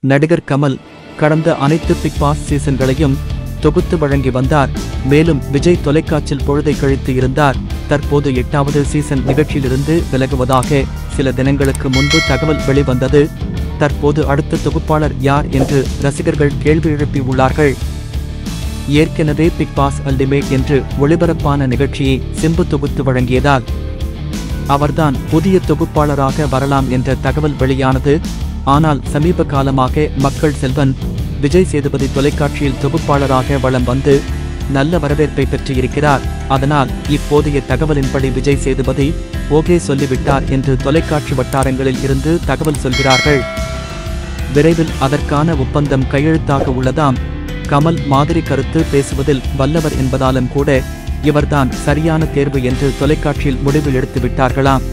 நடிகர் கமல் கடந்த அனைத்து பிக் பாஸ் சீசன்களையும் தொகுத்து வழங்கி வந்தார். மேலும் விஜய் தொலைக்காட்சியில் பொழுதை கழித்து இருந்தார். தற்போது 8வது சீசன் நிகழ்ச்சியிலிருந்து விலகுவதாக சில தினங்களுக்கு முன்பு தகவல் வெளிவந்தது. தற்போது அடுத்த தொகுப்பாளர் யார் என்று ரசிகர்கள் கேள்வி எழுப்பியுள்ளார்கள். ஏற்கனவே பிக் பாஸ் அல்டிமேட் என்று ஒளிபரப்பான நிகழ்ச்சியை சிம்பு தொகுத்து வழங்கியதால் அவர்தான் புதிய தொகுப்பாளராக வரலாம் என்ற தகவல் வெளியானது. ஆனால் சமீப காலமாக மக்கள் செல்வன் விஜய் சேதுபதி தொலைக்காட்சியில் தொகுப்பாளராக வலம் வந்து நல்ல வரவேற்பை பெற்றிருக்கிறார். அதனால் இப்போதைய தகவலின்படி விஜய் சேதுபதி ஓகே சொல்லிவிட்டார் என்று தொலைக்காட்சி வட்டாரங்களில் இருந்து தகவல் சொல்கிறார்கள். விரைவில் அதற்கான ஒப்பந்தம் கையெழுத்தாக உள்ளதாம். கமல் மாதிரி கருத்து பேசுவதில் வல்லவர் என்பதாலும் கூட இவர்தான் சரியான தேர்வு என்று தொலைக்காட்சியில் முடிவு எடுத்து விட்டார்களாம்.